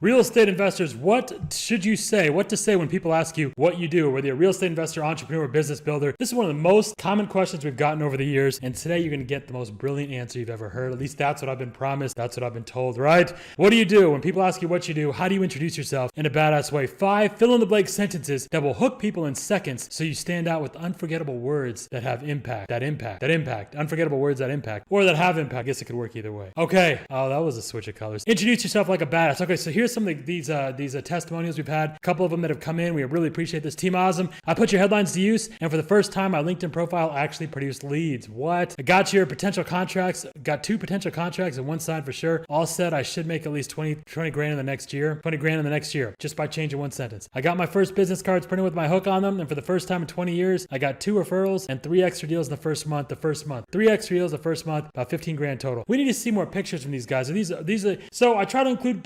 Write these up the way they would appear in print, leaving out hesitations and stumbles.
Real estate investors, what should you say? What to say when people ask you what you do, whether you're a real estate investor, entrepreneur, business builder? This is one of the most common questions we've gotten over the years. And today you're going to get the most brilliant answer you've ever heard. At least that's what I've been promised. That's what I've been told, right? What do you do? When people ask you what you do, how do you introduce yourself in a badass way? 5 fill-in-the-blank sentences that will hook people in seconds so you stand out with unforgettable words that have impact, unforgettable words that impact, or that have impact. I guess it could work either way. Okay. Oh, that was a switch of colors. Introduce yourself like a badass. Okay, so here's some of these testimonials we've had. A couple of them that have come in. We really appreciate this. Team Awesome. I put your headlines to use, and for the first time, my LinkedIn profile actually produced leads. What? I got your potential contracts. Got 2 potential contracts and 1 signed for sure. All said, I should make at least 20 grand in the next year. 20 grand in the next year, just by changing 1 sentence. I got my first business cards printed with my hook on them, and for the first time in 20 years, I got 2 referrals and 3 extra deals in the first month. 3 extra deals the first month, about 15 grand total. We need to see more pictures from these guys. So I try to include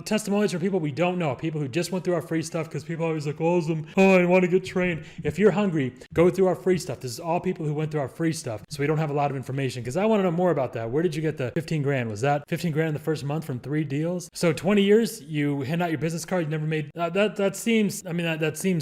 testimonials from people we don't know, people who just went through our free stuff, because people always like, awesome, I want to get trained. If you're hungry, go through our free stuff. This is all people who went through our free stuff, so we don't have a lot of information, because I want to know more about that. Where did you get the 15 grand? Was that 15 grand in the first month from 3 deals? So 20 years, you hand out your business card, you never made, that seems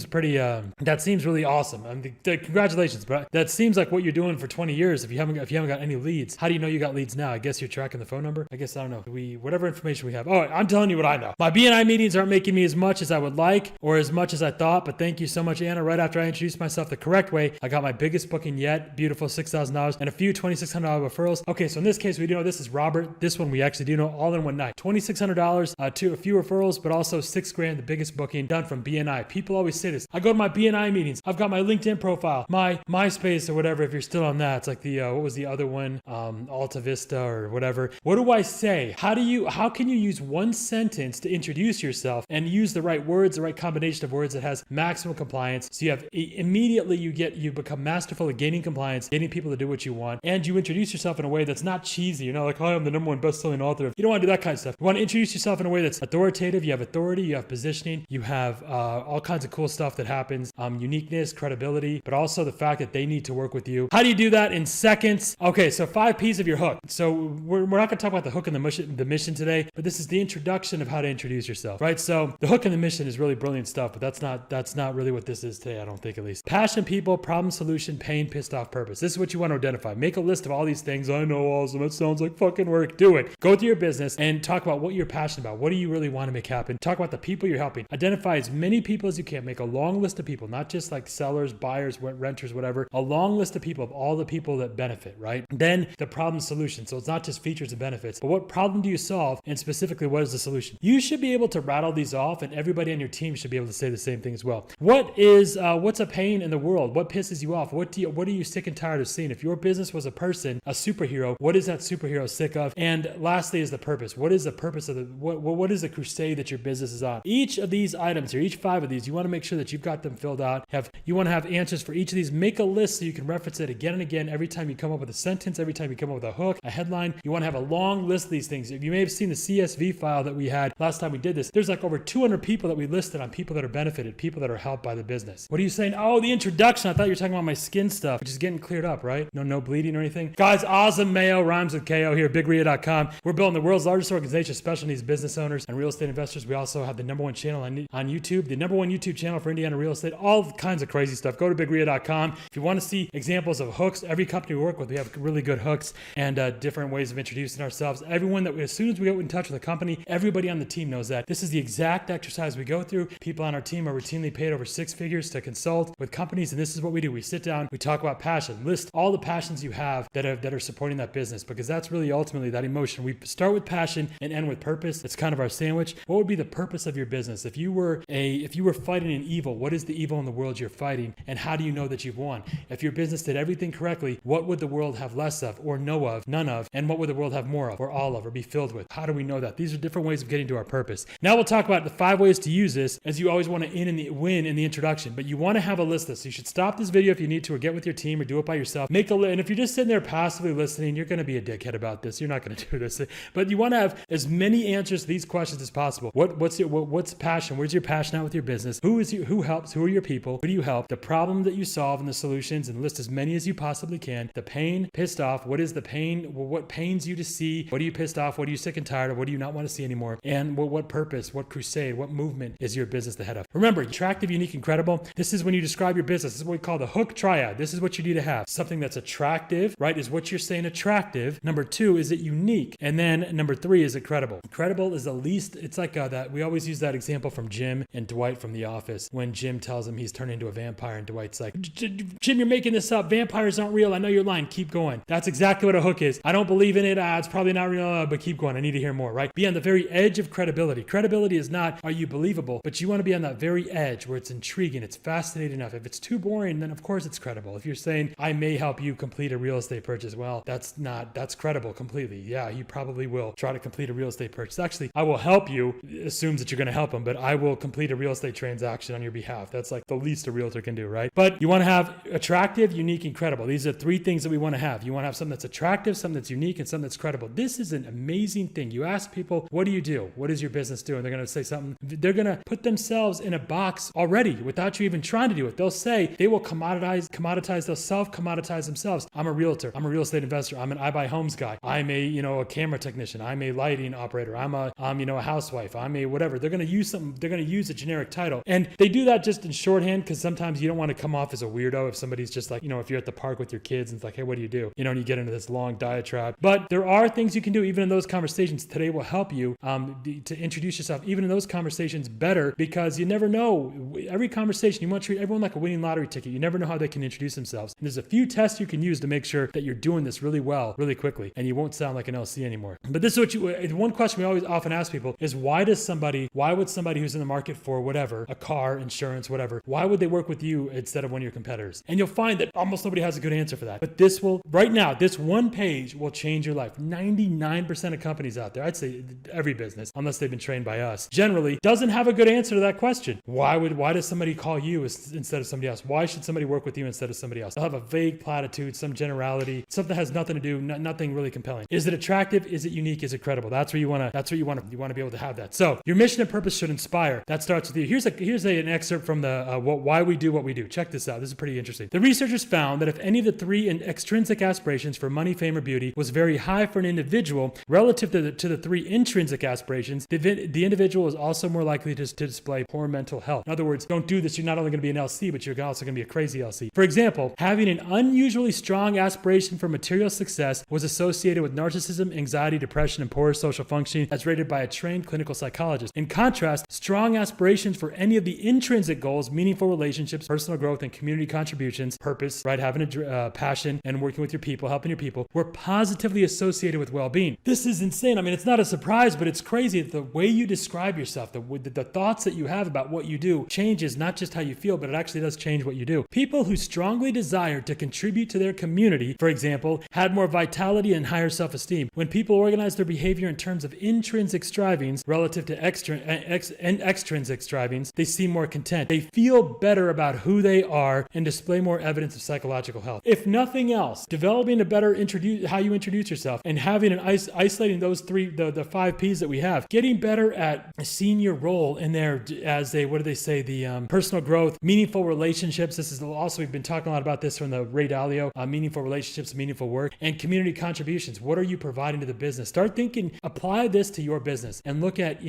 pretty, that seems really awesome. Congratulations, but that seems like what you're doing for 20 years if you haven't got any leads. How do you know you got leads now? I guess you're tracking the phone number. I guess, I don't know. Whatever information we have. Oh, I'm telling you what I know. My BNI meetings aren't making me as much as I would like or as much as I thought, but thank you so much, Anna. Right after I introduced myself the correct way, I got my biggest booking yet. Beautiful, $6,000 and a few $2,600 referrals. Okay, so in this case, we do know this is Robert. This one we actually do know all in one night. $2,600 to a few referrals, but also 6 grand, the biggest booking done from BNI. People always say this. I go to my BNI meetings. I've got my LinkedIn profile, my MySpace or whatever, if you're still on that. It's like the, what was the other one? Alta Vista or whatever. What do I say? How can you use 1 sentence to introduce yourself and use the right words, the right combination of words that has maximum compliance? So you have immediately you become masterful at gaining compliance, getting people to do what you want, and you introduce yourself in a way that's not cheesy. You're not like, hi, I'm the #1 best-selling author. You don't want to do that kind of stuff. You want to introduce yourself in a way that's authoritative. You have authority, you have positioning, you have all kinds of cool stuff that happens, uniqueness, credibility, but also the fact that they need to work with you. How do you do that in seconds? Okay, so 5 P's of your hook. So we're not going to talk about the hook and the mission today, but this is the introduction of how to introduce yourself, right? So the hook and the mission is really brilliant stuff, but that's not really what this is today, I don't think, at least. Passion, people, problem, solution, pain, pissed off, purpose. This is what you want to identify. Make a list of all these things. I know, awesome. It sounds like fucking work. Do it. Go through your business and talk about what you're passionate about. What do you really want to make happen? Talk about the people you're helping. Identify as many people as you can. Make a long list of people, not just like sellers, buyers, renters, whatever. A long list of people, of all the people that benefit, right? Then the problem solution. So it's not just features and benefits, but what problem do you solve? And specifically, what is the solution? You should be able to rattle these off, and everybody on your team should be able to say the same thing as well. What's a pain in the world? What pisses you off? What are you sick and tired of seeing? If your business was a person, a superhero, what is that superhero sick of? And lastly is the purpose. What is the purpose of what is the crusade that your business is on? Each of these items here, each 5 of these, you want to make sure that you've got them filled out. You want to have answers for each of these. Make a list so you can reference it again and again every time you come up with a sentence, every time you come up with a hook, a headline. You want to have a long list of these things. You may have seen the CSV file that we had last time we did this. There's like over 200 people that we listed on people that are benefited, people that are helped by the business. What are you saying? Oh, the introduction. I thought you were talking about my skin stuff, which is getting cleared up, right? No bleeding or anything. Guys, awesome Mayo rhymes with KO here, bigria.com. We're building the world's largest organization of special needs business owners and real estate investors. We also have the #1 channel on YouTube, the #1 YouTube channel for Indiana real estate, all kinds of crazy stuff. Go to bigria.com. If you want to see examples of hooks, every company we work with, we have really good hooks and different ways of introducing ourselves. As soon as we get in touch with a company, everybody on the team knows that. This is the exact exercise we go through. People on our team are routinely paid over 6 figures to consult with companies, and this is what we do. We sit down, we talk about passion, list all the passions you have that are supporting that business, because that's really ultimately that emotion. We start with passion and end with purpose. It's kind of our sandwich. What would be the purpose of your business? If you were fighting an evil, what is the evil in the world you're fighting, and how do you know that you've won? If your business did everything correctly, what would the world have less of, or know of, none of, and what would the world have more of, or all of, or be filled with? How do we know that? These are different ways of getting to our purpose. Now we'll talk about the 5 ways to use this, as you always want to win in the introduction, but you want to have a list of this. So you should stop this video if you need to, or get with your team, or do it by yourself. Make a list. And if you're just sitting there passively listening, you're going to be a dickhead about this. You're not going to do this. But you want to have as many answers to these questions as possible. What's passion? Where's your passion at with your business? Who helps? Who are your people? Who do you help? The problem that you solve and the solutions, and list as many as you possibly can. The pain, pissed off. What is the pain? What pains you to see? What are you pissed off? What are you sick and tired of? What do you not want to see anymore? And what purpose, what crusade, what movement is your business the head of? Remember, attractive, unique, and credible. This is when you describe your business. This is what we call the hook triad. This is what you need to have. Something that's attractive, right? Is what you're saying attractive. Number 2, is it unique? And then number 3, is it credible? Credible is the least, it's like that, we always use that example from Jim and Dwight from The Office when Jim tells him he's turned into a vampire and Dwight's like, Jim, you're making this up. Vampires aren't real. I know you're lying. Keep going. That's exactly what a hook is. I don't believe in it. It's probably not real, but keep going. I need to hear more, right? Be on the very edge of credibility. Credibility is not, are you believable? But you want to be on that very edge where it's intriguing. It's fascinating enough. If it's too boring, then of course it's credible. If you're saying, I may help you complete a real estate purchase, well, that's credible completely. Yeah, you probably will try to complete a real estate purchase. Actually, I will help you, assumes that you're going to help them, but I will complete a real estate transaction on your behalf. That's like the least a realtor can do, right? But you want to have attractive, unique, and credible. These are 3 things that we want to have. You want to have something that's attractive, something that's unique, and something that's credible. This is an amazing thing. You ask people, what do you do? What does your business do? And they're going to say something. They're going to put themselves in a box already without you even trying to do it. They'll say, they will commoditize, they'll self-commoditize themselves. I'm a realtor. I'm a real estate investor. I'm an I buy homes guy. I'm a camera technician. I'm a lighting operator. I'm a housewife. I'm a whatever. They're going to use something. They're going to use a generic title. And they do that just in shorthand because sometimes you don't want to come off as a weirdo if somebody's just like, if you're at the park with your kids and it's like, hey, what do you do? And you get into this long diatribe. But there are things you can do even in those conversations. Today will help you to introduce yourself even in those conversations better because you never know. Every conversation, you want to treat everyone like a winning lottery ticket. You never know how they can introduce themselves. And there's a few tests you can use to make sure that you're doing this really well, really quickly, and you won't sound like an LC anymore. But this is one question we always often ask people is why would somebody who's in the market for whatever, a car, insurance, whatever, why would they work with you instead of one of your competitors? And you'll find that almost nobody has a good answer for that. But this one page will change your life. 99% of companies out there, I'd say every business, unless they've been trained by us, generally doesn't have a good answer to that question. Why does somebody call you instead of somebody else? Why should somebody work with you instead of somebody else? They'll have a vague platitude, some generality, something that has nothing to do, nothing really compelling. Is it attractive? Is it unique? Is it credible? That's where you want to be able to have that. So your mission and purpose should inspire. That starts with you. Here's an excerpt from the why we do what we do. Check this out. This is pretty interesting. The researchers found that if any of the 3 extrinsic aspirations for money, fame, or beauty was very high for an individual relative to the 3 intrinsic aspirations, the individual is also more likely to display poor mental health. In other words, don't do this. You're not only going to be an LC, but you're also going to be a crazy LC. For example, having an unusually strong aspiration for material success was associated with narcissism, anxiety, depression, and poor social functioning as rated by a trained clinical psychologist. In contrast, strong aspirations for any of the intrinsic goals, meaningful relationships, personal growth, and community contributions, purpose, right, having a passion and working with your people, helping your people, were positively associated with well-being. This is insane. I mean, it's not a surprise, but it's crazy. The way you describe yourself, the thoughts that you have about what you do changes not just how you feel, but it actually does change what you do. People who strongly desire to contribute to their community, for example, had more vitality and higher self-esteem. When people organize their behavior in terms of intrinsic strivings relative to extrinsic strivings, they seem more content. They feel better about who they are and display more evidence of psychological health. If nothing else, developing a better how you introduce yourself and having isolating those 3, the 5 P's that we have, getting better at seeing your role in there as the personal growth, meaningful relationships. This is also, we've been talking a lot about this from the Ray Dalio, meaningful relationships, meaningful work, and community contributions. What are you providing to the business? Start thinking, apply this to your business and look at,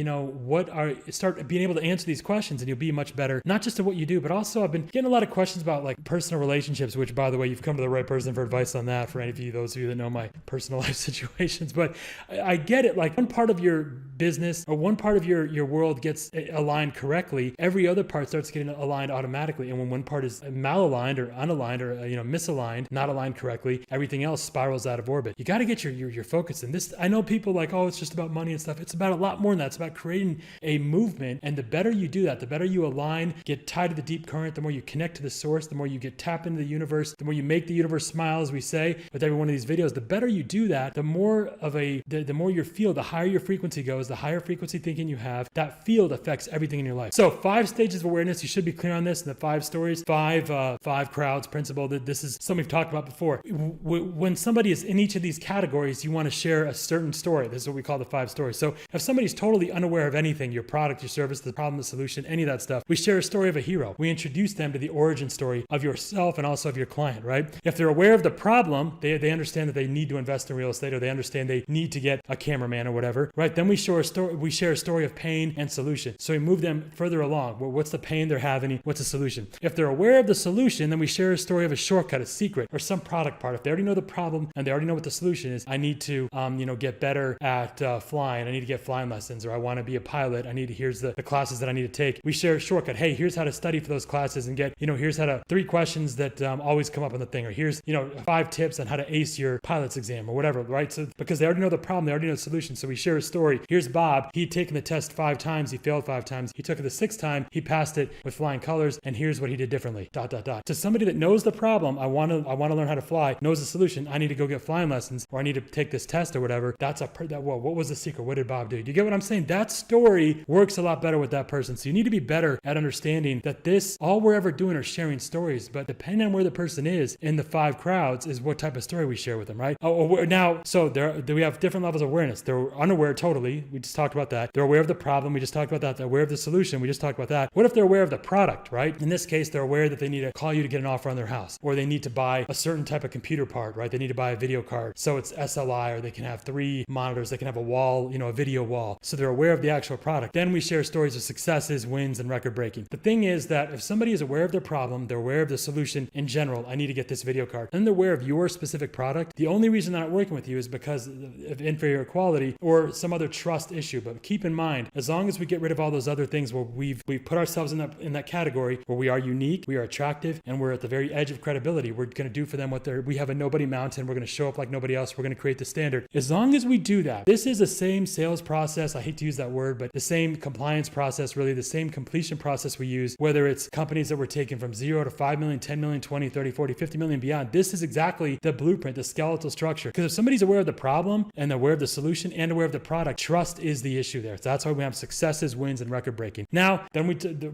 start being able to answer these questions and you'll be much better, not just at what you do, but also I've been getting a lot of questions about like personal relationships, which by the way, you've come to the right person for advice on that for any of you, those of you that know my personal life situations. But I get it. Like one part of your business or one part of your world gets aligned correctly, every other part starts getting aligned automatically. And when one part is malaligned or unaligned or misaligned, not aligned correctly, everything else spirals out of orbit. You got to get your focus in this. I know people like, oh, it's just about money and stuff. It's about a lot more than that. It's about creating a movement. And the better you do that, the better you align, get tied to the deep current, the more you connect to the source, the more you get tapped into the universe, the more you make the universe smile, as we say with every one of these videos. The better you do that, the more your field, the higher your frequency goes, the higher frequency thinking you have, that field affects everything in your life. So 5 stages of awareness. You should be clear on this. And the 5 stories, 5 crowds principle. This is something we've talked about before. When somebody is in each of these categories, you want to share a certain story. This is what we call the 5 stories. So if somebody's totally unaware of anything, your product, your service, the problem, the solution, any of that stuff, we share a story of a hero. We introduce them to the origin story of yourself and also of your client, right? If they're aware of the problem, they understand that they need to invest in real estate, or they understand they need to get a cameraman or whatever, right? Then we share we share a story of pain and solution. So we move them further along. Well, what's the pain they're having? What's the solution? If they're aware of the solution, then we share a story of a shortcut, a secret, or some product part. If they already know the problem and they already know what the solution is, I need to, get better at flying. I need to get flying lessons, or I want to be a pilot. Here's the classes that I need to take. We share a shortcut. Hey, here's how to study for those classes and get, here's how to 3 questions that always come up on the thing, or here's, 5 tips on how to ace your pilot's exam or whatever, right? So because they already know the problem, they already know the solution. So we share a story. Here's Bob. He'd taken the test 5 times. He failed 5 times. He took it the 6th time. He passed it with flying colors. And here's what he did differently. ... To somebody that knows the problem, I want to learn how to fly, knows the solution. I need to go get flying lessons, or I need to take this test or whatever. What was the secret? What did Bob do? Do you get what I'm saying? That story works a lot better with that person. So you need to be better at understanding that all we're ever doing are sharing stories, but depending on where the person is in the 5 crowds is what type of story we share with them, right? We have different levels of awareness. They're unaware totally. We just talked about that. They're aware of the problem. We just talked about that. They're aware of the solution. We just talked about that. What if they're aware of the product, right? In this case, they're aware that they need to call you to get an offer on their house, or they need to buy a certain type of computer part, right? They need to buy a video card. So it's SLI, or they can have 3 monitors. They can have a wall, a video wall. So they're aware of the actual product. Then we share stories of successes, wins, and record breaking. The thing is that if somebody is aware of their problem, they're aware of the solution in general, I need to get this video card, and they're aware of your specific product, the only reason they're not working with you is because of inferior quality or some other trust issue. But keep in mind, as long as we get rid of all those other things where we've put ourselves in that category where we are unique, we are attractive, and we're at the very edge of credibility, we're going to do for them we have a nobody mountain, we're going to show up like nobody else, we're going to create the standard. As long as we do that, this is the same sales process, I hate to use that word, but the same compliance process, really the same completion process we use, whether it's companies that were taken from 0 to 5 million, 10 million, 20, 30, 40, 50 million beyond. This is exactly the blueprint, the skeletal structure. Because if somebody's aware of the problem and aware of the solution and aware of the product, trust is the issue there. So that's why we have successes, wins, and record breaking. Now, then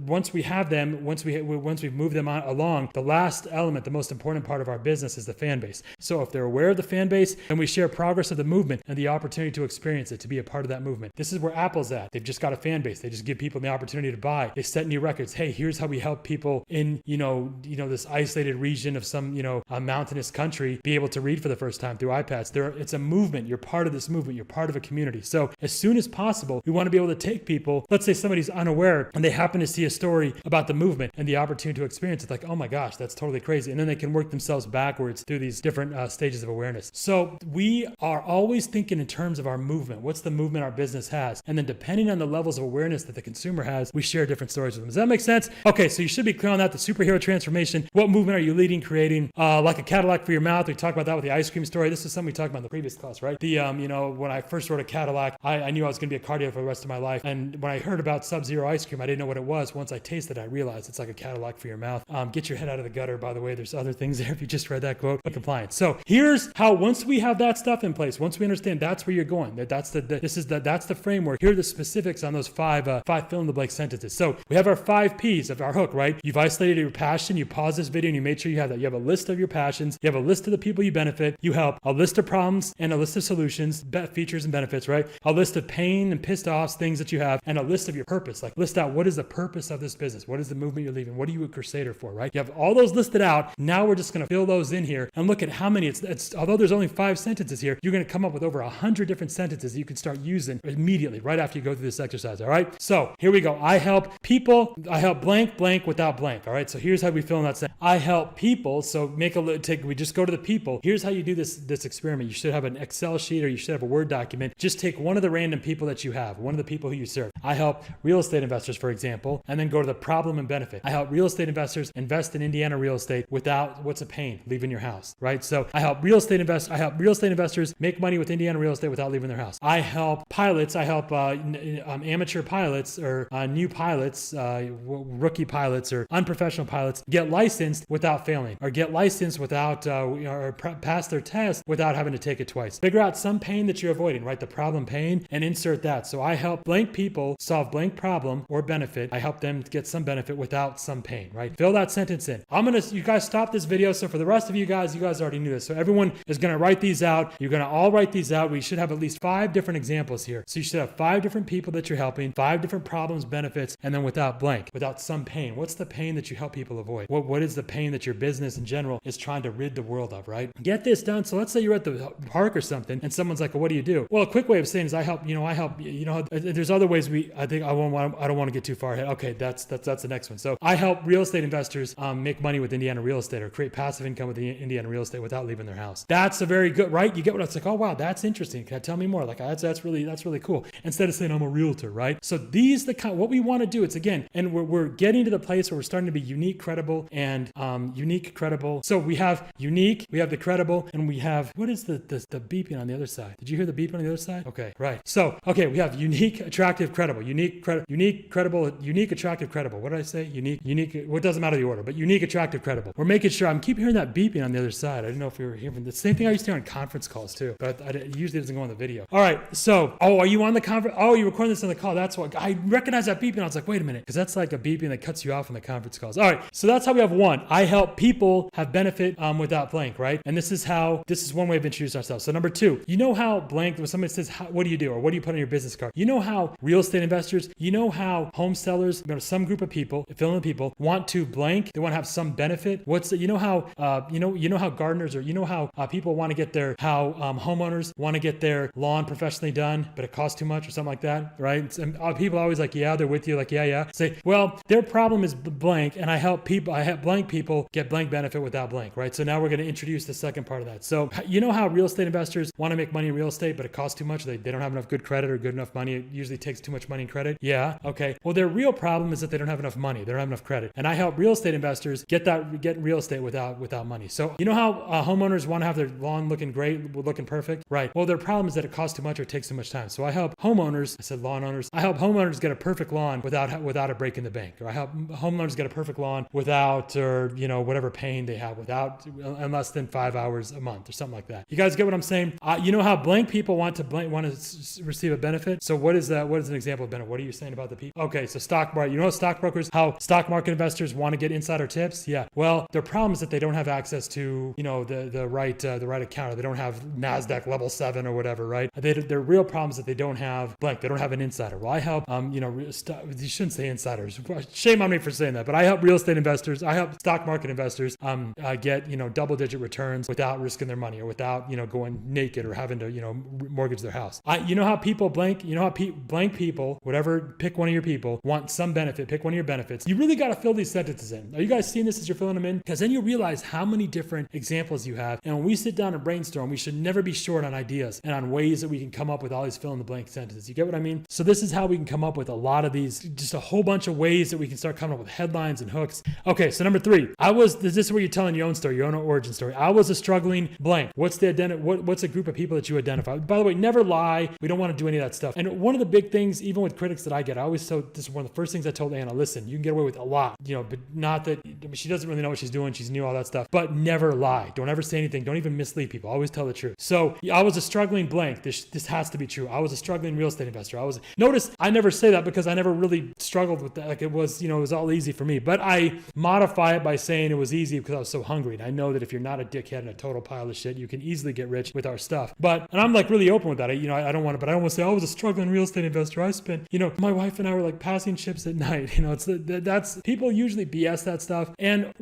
once we've moved them along, the last element, the most important part of our business is the fan base. So if they're aware of the fan base, then we share progress of the movement and the opportunity to experience it, to be a part of that movement. This is where Apple's at. They've just got a fan base. They just give people the opportunity to buy. They set new records. Hey, here's how we help people in, this isolated region of some, a mountainous country be able to read for the first time through iPads. It's a movement. You're part of this movement. You're part of a community. So as soon as possible, we want to be able to take people, let's say somebody's unaware and they happen to see a story about the movement and the opportunity to experience it. Like, oh my gosh, that's totally crazy. And then they can work themselves backwards through these different stages of awareness. So we are always thinking in terms of our movement. What's the movement our business has? And then depending on the levels of awareness that the consumer has, we share different stories with them. Does that make sense? Okay, so you should be clear on that. The superhero transformation. What movement are you leading, creating? Like a Cadillac for your mouth. We talked about that with the ice cream story. This is something we talked about in the previous class, right? When I first wrote a Cadillac, I knew I was going to be a car dealer for the rest of my life. And when I heard about Sub-Zero ice cream, I didn't know what it was. Once I tasted it, I realized it's like a Cadillac for your mouth. Get your head out of the gutter, by the way. There's other things there if you just read that quote. Compliance. So here's how, once we have that stuff in place, once we understand that's where you're going, that's the framework. Here are the specifics on those five fill in the blank sentences. So we have our 5 P's of our hook, right? You've isolated your passion. You pause this video and you made sure you have that. You have a list of your passions. You have a list of the people you benefit. You help. A list of problems and a list of solutions, features and benefits, right? A list of pain and pissed offs, things that you have, and a list of your purpose. Like list out what is the purpose of this business? What is the movement you're leaving? What are you a crusader for, right? You have all those listed out. Now we're just going to fill those in here and look at how many it's although there's only 5 sentences here, you're going to come up with over 100 different sentences that you can start using immediately right after you go through this exercise. All right. So here we go. I help blank without blank. All right. So here's how we fill in that sentence. I help people. So we just go to the people. Here's how you do this experiment. You should have an Excel sheet or you should have a Word document. Just take one of the random people that you have, one of the people who you serve. I help real estate investors, for example, and then go to the problem and benefit. I help real estate investors invest in Indiana real estate without what's a pain, leaving your house, right? So I help real estate investors make money with Indiana real estate without leaving their house. I help pilots. I help amateur pilots or new pilots, rookie pilots or unprofessional pilots get licensed without failing, or get licensed without or pass their test without having to take it twice. Figure out some pain that you're avoiding, right? The problem pain, and insert that. So I help blank people solve blank problem or benefit. I help them get some benefit without some pain, right? Fill that sentence in. You guys stop this video. So for the rest of you guys already knew this. So everyone is going to write these out. You're going to all write these out. We should have at least 5 different examples here. So you should have 5 different people that you're helping, 5 different problems, benefits, and then without blank, without some pain. What's the pain that you help people avoid? What is the pain that your business in general is trying to rid the world of, right? Get this done. So let's say you're at the park or something and someone's like, well, what do you do? Well, a quick way of saying is I help I help, there's other ways I don't want to get too far ahead. Okay, that's the next one. So I help real estate investors make money with Indiana real estate or create passive income with Indiana real estate without leaving their house. That's a very good, right? You get what it's like, oh wow, that's interesting. Can I tell me more? Like that's really cool. Instead of saying I'm a realtor, right? So these what we want to do. It's again, and we're getting to the place where we're starting to be unique, credible, and unique, credible. So we have unique, we have the credible, and we have, what is the beeping on the other side? Did you hear the beep on the other side? Okay, right. So, okay, we have unique, attractive, credible, unique, credible, unique, attractive, credible. What did I say? Unique, well, it doesn't matter the order, but unique, attractive, credible. We're making sure, I'm keep hearing that beeping on the other side. I didn't know if we were hearing the same thing I used to hear on conference calls too, but it usually doesn't go on the video. All right, so, are you on the conference? Oh, you're recording this on the call. That's what, I recognize that beeping. I was like, wait a minute, because that's like a beeping that cuts you off on the conference calls. All right, so that's how we have one. I help people have benefit without blank, right? And this is one way of introducing ourselves. So number two, you know how blank, when somebody says, what do you do? Or what do you put on your business card? You know how real estate investors, you know how home sellers, some group of people, fill in the people, want to blank, they want to have some benefit. You know how gardeners, or you know how people want to get homeowners want to get their lawn professionally done, but it costs too much or something like that, right? And people are always like, yeah, they're with you, like, yeah. Say, well, their problem is blank, and I help blank people get blank benefit without blank, right? So now we're going to introduce the second part of that. So you know how real estate investors want to make money in real estate, but it costs too much. They don't have enough good credit or good enough money. It usually takes too much money in credit. Yeah. Okay. Well, their real problem is that they don't have enough money. They don't have enough credit. And I help real estate investors get real estate without money. So you know how homeowners want to have their lawn looking great, looking perfect, right? Well, their problem is that it costs too much or it takes too much time. So I help homeowners, I said lawn owners, I help homeowners get a perfect lawn without a break in the bank. Or I help homeowners get a perfect lawn without, or whatever pain they have in less than 5 hours a month or something like that. You guys get what I'm saying? You know how blank people want to receive a benefit? So what is that? What is an example of benefit? What are you saying about the people? Okay, so stockbrokers, how stock market investors want to get insider tips? Yeah. Well, their problem is that they don't have access to, the right account, or they don't have NASDAQ level 7 or whatever, right? Their real problem is that they don't have blank. They don't have an insider. Well, I help, you shouldn't say insiders. Shame on me for saying that, but I help real estate investors. I help stock market investors get, double-digit returns without risking their money, or without, going naked or having to, mortgage their house. You know how people blank, blank people, whatever, pick one of your people, want some benefit, pick one of your benefits. You really got to fill these sentences in. Are you guys seeing this as you're filling them in? Because then you realize how many different examples you have. And when we sit down and brainstorm, we should never be short on ideas and on ways that we can come up with all these fill in the blank sentences. You get what I mean? So this is how we can come up with a lot of these, just a whole bunch of ways that we can start coming up with headlines and hooks. Okay, so number three, this is where you're telling your own story, your own origin story. I was a struggling blank. What's a group of people that you identify? By the way, never lie. We don't want to do any of that stuff. And one of the big things, even with critics that I get, this is one of the first things I told Anna, listen, you can get away with a lot, but not that, she doesn't really know what she's doing. She's new, all that stuff, but never lie. Don't ever say anything. Don't even mislead people. Always tell the truth. So I was a struggling blank. This has to be true. I was a struggling real estate investor. Notice I never say that because I never really struggled with that. Like it was all easy for me, but I modify it by saying it was easy because I was so hungry. And I know that if you're not a dickhead and a total pile of shit, you can easily get rich with our stuff. And I'm like really open with that. I don't want to say, I was a struggling real estate investor. I spent, my wife and I were like passing ships at night. That's people usually BS that stuff. And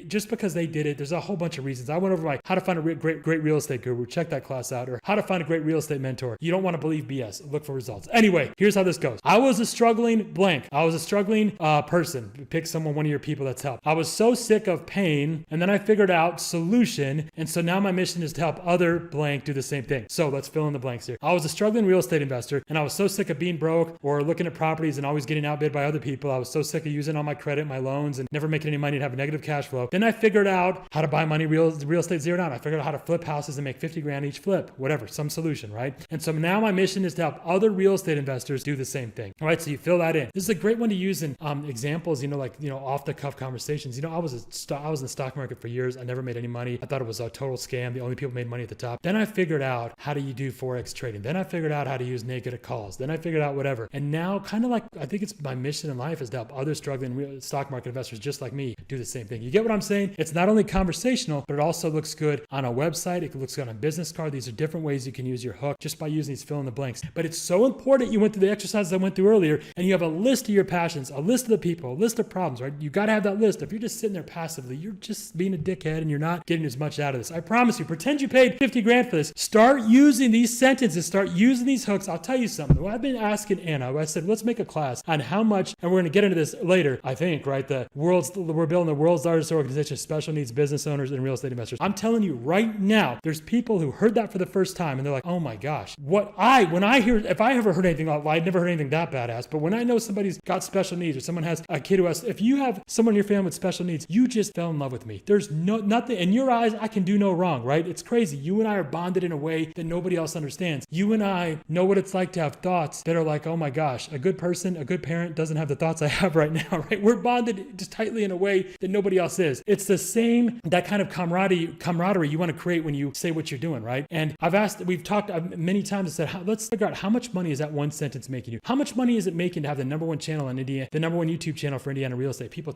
just because they did it, there's a whole bunch of reasons. I went over how to find a great real estate guru. Check that class out. Or how to find a great real estate mentor. You don't want to believe BS. Look for results. Anyway, here's how this goes. I was a struggling blank. I was a struggling person. Pick one of your people that's helped. I was so sick of pain, and then I figured out solution. And so now my mission is to help other blank do the same thing. So let's fill in the blanks here. I was a struggling real estate investor, and I was so sick of being broke or looking at properties and always getting outbid by other people. I was so sick of using all my credit, my loans, and never making any money and have a negative cash flow. Then I figured out how to buy money real estate zeroed out. I figured out how to flip houses and make 50 grand each flip, whatever, some solution, right? And so now my mission is to help other real estate investors do the same thing. All right, so you fill that in. This is a great one to use in examples, off the cuff conversations. I was in the stock market for years. I never made any money. I thought it was a total scam. The only people made money at the top. Then I figured out how do you do Forex trading. Then I figured out how to use negative calls. Then I figured out whatever. And now I think it's my mission in life is to help other struggling stock market investors just like me do the same thing. You get what I'm saying? It's not only conversational, but it also looks good on a website. It looks good on a business card. These are different ways you can use your hook just by using these fill in the blanks. But it's so important you went through the exercises I went through earlier and you have a list of your passions, a list of the people, a list of problems, right? You got to have that list. If you're just sitting there passively, you're just being a dickhead and you're not getting as much out of this. I promise you, pretend you paid 50 grand for this. Start using these sentences. Start using using these hooks. I'll tell you something. I've been asking Anna, I said, let's make a class on how much, and we're going to get into this later, I think, right? We're building the world's largest organization of special needs business owners and real estate investors. I'm telling you right now, there's people who heard that for the first time and they're like, oh my gosh, if I ever heard anything, I'd never heard anything that badass, but when I know somebody's got special needs or someone has a kid who has, if you have someone in your family with special needs, you just fell in love with me. There's nothing in your eyes, I can do no wrong, right? It's crazy. You and I are bonded in a way that nobody else understands. You and I know what it's like to have thoughts that are like, oh my gosh, a good person, a good parent doesn't have the thoughts I have right now, right? We're bonded just tightly in a way that nobody else is. It's the same, that kind of camaraderie you want to create when you say what you're doing, right? And we've talked many times and said, let's figure out how much money is that one sentence making you? How much money is it making to have the number one channel in Indiana, the number one YouTube channel for Indiana real estate? People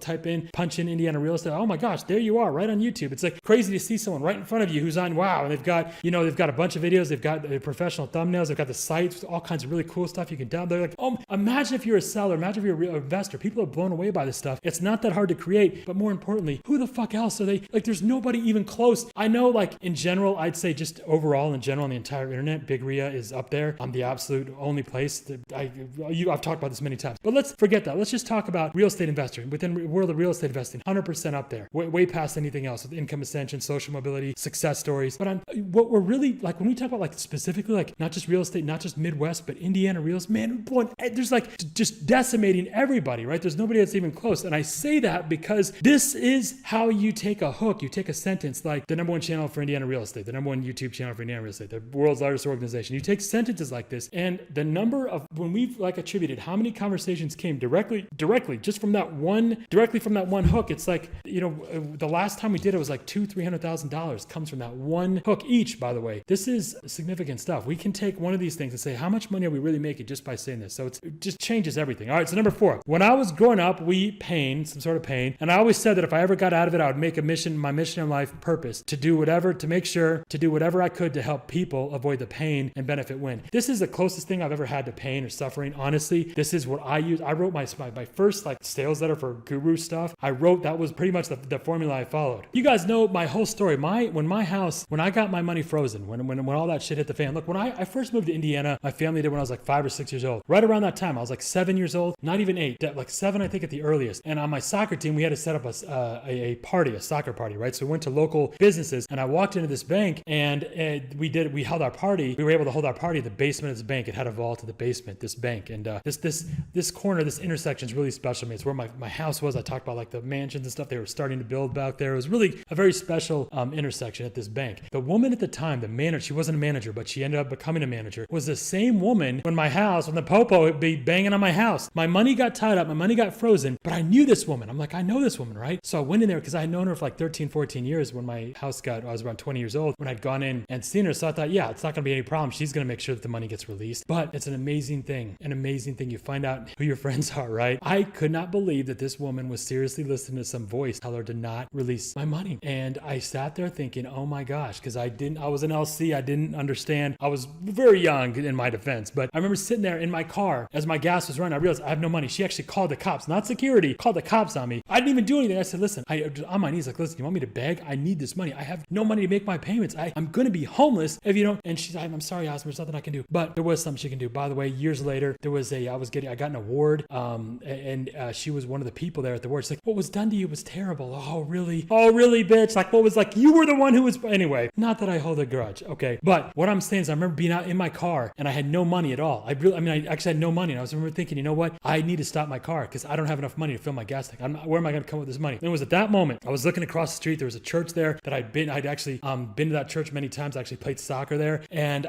punch in Indiana real estate. Oh my gosh, there you are right on YouTube. It's like crazy to see someone right in front of you who's on wow. And they've got a bunch of videos. They've got professional thumbnails. They've got the sites, all kinds of really cool stuff you can download. They're like, oh, imagine if you're a seller. Imagine if you're a real investor. People are blown away by this stuff. It's not that hard to create, but more importantly, who the fuck else are they? Like, there's nobody even close. I know, like, in general, I'd say just overall in general on the entire internet, Big Ria is up there. I'm the absolute only place that I've talked about this many times, but let's forget that. Let's just talk about real estate investing. Within the world of real estate investing, 100% up there, way past anything else with income ascension, social mobility, success stories. But what we're really, like, when we talk about, like, specifically, like, not just real estate, not just Midwest, but Indiana real estate, man, boy, there's like just decimating everybody, right? There's nobody that's even close. And I say that because this is how you take a hook. You take a sentence like the number one channel for Indiana real estate, the number one YouTube channel for Indiana real estate, the world's largest organization. You take sentences like this, and the number of, when we've like attributed how many conversations came directly just from that one hook, it's like, the last time we did it was like $200,000-$300,000 comes from that one hook each, by the way. This is significant stuff. We can take one of these things and say, how much money are we really making just by saying this? So it just changes everything. All right, so number 4. When I was growing up, some sort of pain, and I always said that if I ever got out of it, I would make my mission in life purpose, to do whatever I could to help people avoid the pain and benefit win. This is the closest thing I've ever had to pain or suffering. Honestly, this is what I use. I wrote my first like sales letter for guru stuff. That was pretty much the formula I followed. You guys know my whole story. When I got my money frozen, when all that shit hit the fan. Look, when I first moved to Indiana, my family did when I was like 5 or 6 years old. Right around that time, I was like 7 years old, not even 8, like 7, I think, at the earliest. And on my soccer team, we had to set up a soccer party, right? So we went to local businesses, and I walked into this bank, and we held our party. We were able to hold our party in the basement of this bank. It had a vault in the basement, this bank. And this corner, this intersection is really special to me. It's where my house was. I talked about like the mansions and stuff they were starting to build back there. It was really a very special intersection at this bank. The woman at the time, the manager, she wasn't a manager, but she ended up becoming a manager, was the same woman when the popo would be banging on my house. My money got tied up, my money got frozen, but I knew this woman. I'm like, I know this woman, right? So I went in there because I had known her for like 13, 14 years when I was around 20 years old, when I'd gone in and seen her. So I thought, yeah, it's not going to be any problem. She's going to make sure that the money gets released. But it's an amazing thing. You find out who your friends are, right? I could not believe that this woman was seriously listening to some voice tell her to not release my money. And I sat there thinking, oh my gosh, because I was an LC. I didn't understand. I was very young in my defense, but I remember sitting there in my car as my gas was running. I realized I have no money. She actually called the cops, not security, called the cops on me. I didn't even do anything. I said, listen, on my knees, like, listen, you want me to beg? I need this money. I have no money to make my payments. I'm going to be homeless if you don't. And she's like, I'm sorry, Oscar, there's nothing I can do. But there was something she can do. By the way, years later, I got an award. And she was one of the people there at the award. She's like, what was done to you was terrible. Oh, really, bitch? Like, what was, like, you were the one who was, anyway, not that I hold a grudge. Okay. But what I'm saying is I remember being out in my car and I had no money at all. I actually had no money. And I remember thinking, you know what? I need to stop my car because I don't have enough money to fill my gas tank. Where am I going to come up with this money? And it was at that moment I was looking across the street. There was a church there that I'd actually been to that church many times. I actually played soccer there. And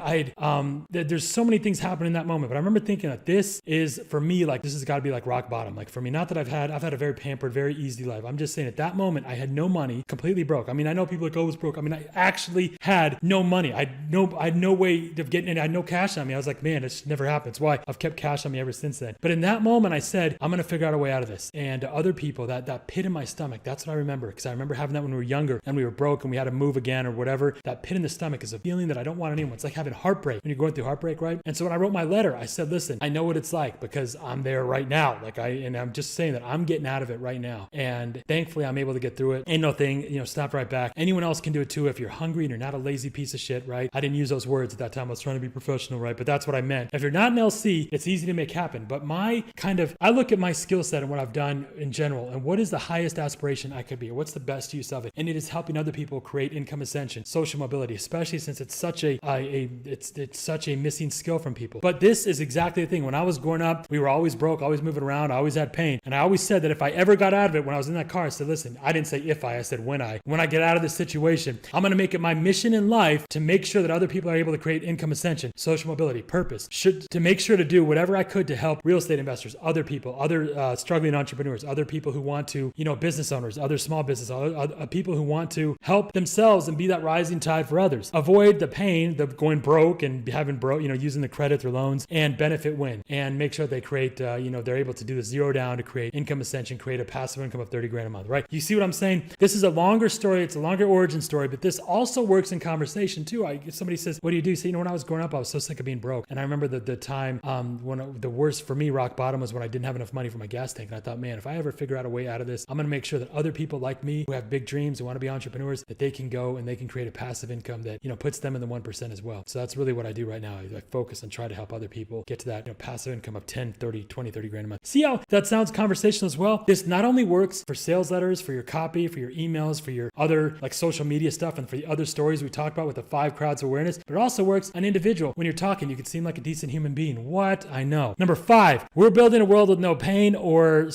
there's so many things happening in that moment. But I remember thinking that this is, for me, like, this has got to be like rock bottom. Like, for me, not that I've had a very pampered, very easy life. I'm just saying at that moment, I had no money, completely broke. I mean, I know people like, oh, I was broke. I mean, I actually had no money. I had no way of getting it. I had no cash on me. I was like, man, this never happens. Why? I've kept cash on me ever since then. But in that moment, I said, I'm going to figure out a way out of this. And other people, that pit in my stomach, that's what I remember. Because I remember having that when we were younger and we were broke and we had to move again or whatever. That pit in the stomach is a feeling that I don't want anyone. It's like having heartbreak when you're going through heartbreak, right? And so when I wrote my letter, I said, listen, I know what it's like because I'm there right now. And I'm just saying that I'm getting out of it right now. And thankfully, I'm able to get through it. Ain't no thing, snap right back. Anyone else can do it too if you're hungry and you're not a lazy piece of shit, right? I didn't use those words at that time. I was trying to be professional, right? But that's what I meant. If you're not an LC, it's easy to make happen. But I look at my skill set and what I've done in general, and what is the highest aspiration I could be? What's the best use of it? And it is helping other people create income ascension, social mobility, especially since it's such it's such a missing skill from people. But this is exactly the thing. When I was growing up, we were always broke, always moving around, I always had pain. And I always said that if I ever got out of it, when I was in that car, I said, listen, I didn't say if I said when I get out of this situation, I'm going to make it my mission in life to make sure that other people are able to create income ascension, social mobility, purpose, to make sure to do whatever I could to help real estate investors, other people, other struggling entrepreneurs, other people who want to, business owners, other small business, other people who want to help themselves and be that rising tide for others. Avoid the pain, the going broke and having broke, using the credit or loans, and benefit win, and make sure they create, they're able to do the zero down to create income ascension, create a passive income of 30 grand a month, right? You see what I'm saying? This is a longer story. It's a longer origin story, but this also works in conversation too. If somebody says, what do you do? Say, when I was growing up, I was so sick of being broke. And I remember the time when the worst for me, rock bottom, was when I didn't have enough money for my gas tank. And I thought, man, if I ever figure out a way out of this, I'm going to make sure that other people like me who have big dreams, who want to be entrepreneurs, that they can go and they can create a passive income that, puts them in the 1% as well. So that's really what I do right now. I focus and try to help other people get to that, passive income of 10, 30, 20, 30 grand a month. See how that sounds conversational as well? This not only works for sales letters, for your copy, for your emails, for your other like social media stuff, and for the other stories we talked about with the 5 crowds of awareness, but it also works on individual. When you're talking, you can seem like a decent human being. What? I know. Number 5, we're building a world with no pain or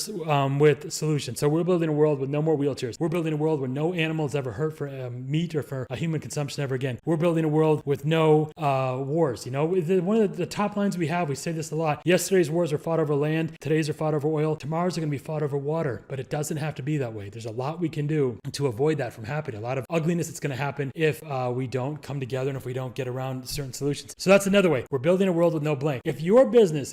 with solutions. So we're building a world with no more wheelchairs. We're building a world where no animal is ever hurt for meat or for human consumption ever again. We're building a world with no wars. One of the top lines we have, we say this a lot. Yesterday's wars are fought over land. Today's are fought over oil. Tomorrow's are going to be fought over water. But it doesn't have to be that way. There's a lot we can do to avoid that from happening. A lot of ugliness that's going to happen if we don't come together and if we don't get around certain solutions. So that's another way. We're building a world with no blank. If your business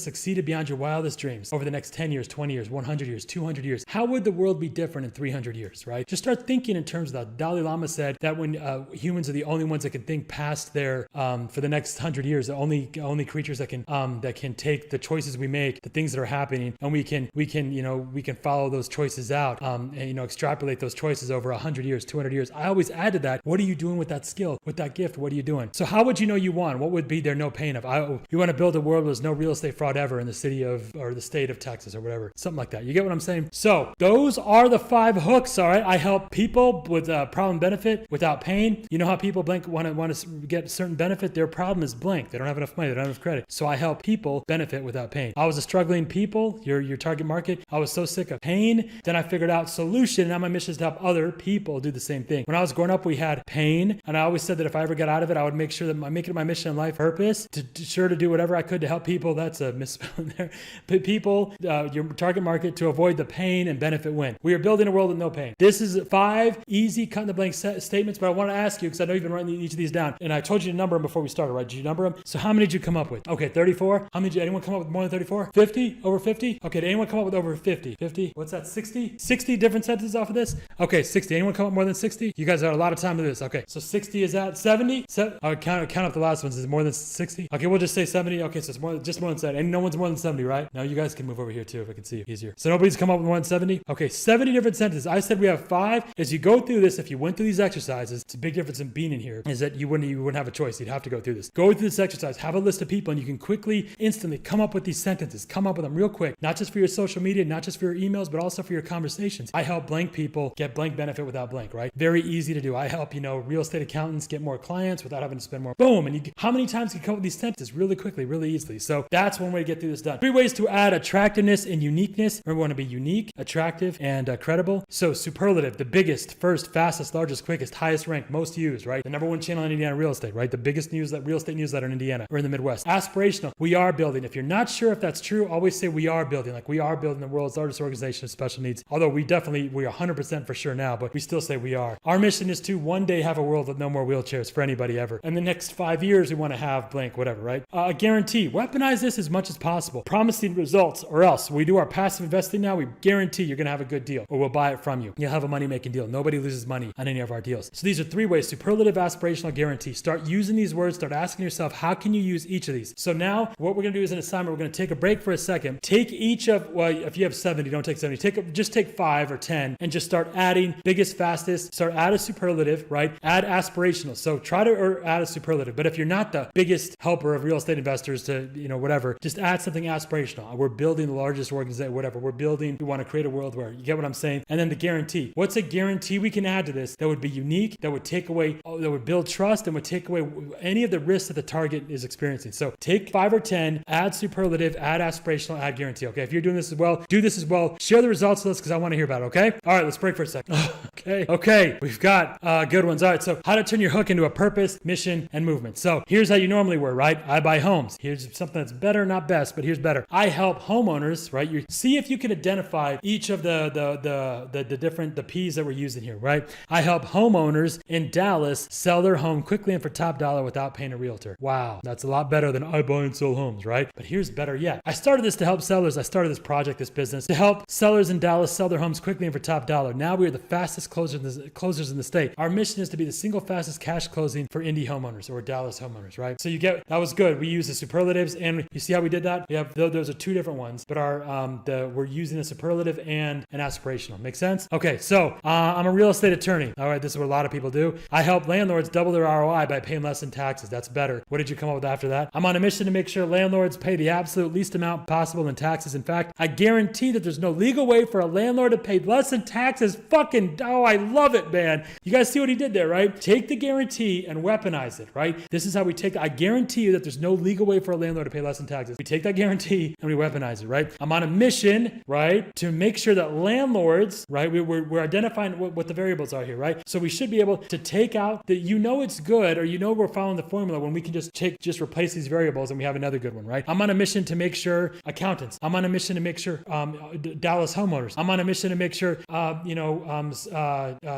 succeeded beyond your wildest dreams over the next 10 years, 20 years, 100 years, 200 years, how would the world be different in 300 years, right? Just start thinking in terms of that. Dalai Lama said that when humans are the only ones that can think past their, for the next 100 years, the only creatures that can take the choices we make, the things that are happening, and we can follow those choices out, and extrapolate those choices over 100 years, 200 years. I always add to that, what are you doing with that skill, with that gift? What are you doing? So how would you know you won? What would be there no pain of? You want to build a world where there's no real estate fraud ever in the city of, or the state of Texas or whatever, something like that. You get what I'm saying? So those are the 5 hooks. All right. I help people with problem benefit without pain. You know how people want to get a certain benefit? Their problem is blank. They don't have enough money. They don't have enough credit. So I help people benefit without pain. I was a struggling people, your target market. I was so sick of pain. Then I figured out solution. And now my mission is to help other people do the same thing. When I was growing up, we had pain. And I always said that if I ever got out of it, I would make sure that I make it my mission in life purpose to do whatever I could to help people. That's a misspelling there. But people, your target market, to avoid the pain and benefit win. We are building a world with no pain. This is 5 easy cut in the blank statements, but I want to ask you, because I know you've been writing each of these down, and I told you to number them before we started, right? Did you number them? So how many did you come up with? Okay, 34. How many did anyone come up with more than 34? 50? Over 50? Okay, did anyone come up with over 50? 50? What's that, 60? 60 different sentences off of this? Okay, 60. Anyone come up with more than 60? You guys had a lot of time to do this. Okay, so 60 is at 70? Count up the last ones. Is it more than 60? Okay, we'll just say 70. Okay, so it's just more than 70. And no one's more than 70, right? Now you guys can move over here too if I can see you easier. So nobody's come up with more than 70? Okay, 70 different sentences. I said we have 5. As you go through this, if you went through these exercises, it's a big difference in being in here, is that you wouldn't have a choice. You'd have to go through this. Go through this exercise, have a list of people, and you can quickly, instantly come up with these sentences. Come up with them real quick, not just for your social media, not just for your emails, but also for your conversations. I help blank people get blank benefit without blank, right? Very easy to do. I help, real estate accountants get more clients without having to spend more. Boom. And how many times can you come up with these sentences really quickly, really easily? So that's one way to get through this done. 3 ways to add attractiveness and uniqueness. Remember, we want to be unique, attractive, and credible. So superlative, the biggest, first, fastest, largest, quickest, highest ranked, most used, right? The number 1 channel in Indiana real estate, right? The biggest real estate newsletter in Indiana or in the Midwest. Aspirational, we are building. If you're not sure if that's true, always say we are building. Like we are building the world's largest organization of special needs. Although we're 100% for sure now, but we still say we are. Our mission is to one day have a world with no more wheelchairs for anybody ever. And the next 5 years, we want to have blank, whatever, right? A guarantee. Weaponize this as much as possible. Promising results, or else we do our passive investing now, we guarantee you're going to have a good deal, or we'll buy it from you. You'll have a money-making deal. Nobody loses money on any of our deals. So these are 3 ways: superlative, aspirational, guarantee. Start using these words. Start asking yourself, how can you use each of these? So now what we're going to do is an assignment. We're going to take a break for a second. Take each of, if you have 70, don't take 70. Just take 5 or 10 and just start adding biggest, fastest. Add a superlative, right? Add aspirational. So try to add a superlative. But But if you're not the biggest helper of real estate investors to, whatever, just add something aspirational. We're building the largest organization, whatever. We want to create a world where, you get what I'm saying? And then the guarantee. What's a guarantee we can add to this that would be unique, that would take away, that would build trust and would take away any of the risks that the target is experiencing? So take 5 or 10, add superlative, add aspirational, add guarantee. Okay, if you're doing this as well, do this as well. Share the results with us because I want to hear about it, okay? All right, let's break for a second. Okay, we've got good ones. All right, so how to turn your hook into a purpose, mission, and movement. So here's how you normally were, right? I buy homes. Here's something that's better, not best, but here's better. I help homeowners, right? You see if you can identify each of the different P's that we're using here, right? I help homeowners in Dallas sell their home quickly and for top dollar without paying a realtor. Wow, that's a lot better than I buy and sell homes, right? But here's better yet. I started this to help sellers. I started this project, this business, to help sellers in Dallas sell their homes quickly and for top dollar. Now we are the fastest closers in the state. Our mission is to be the single fastest cash closing for Indy homeowners or Dallas homeowners, right? So you get, that was good. We use the superlatives, and you see how we did that? We have, those are two different ones, but we're using a superlative and an aspirational. Make sense? Okay, so I'm a real estate attorney. All right, this is what a lot of people do. I help landlords double their ROI by paying less in taxes. That's better. What did you come up with after that? I'm on a mission to make sure landlords pay the absolute least amount possible in taxes. In fact, I guarantee that there's no legal way for a landlord to pay less in taxes. I love it, man. You guys see what he did there, right? Take the guarantee and weaponize it, right? This is how we take, I guarantee you that there's no legal way for a landlord to pay less in taxes. We take that guarantee and we weaponize it, right? I'm on a mission, right, to make sure that landlords, right, we're identifying what the variables are here, right? So we should be able to take out that, it's good, or we're following the formula when we can just replace these variables and we have another good one, right? I'm on a mission to make sure accountants. I'm on a mission to make sure Dallas homeowners. I'm on a mission to make sure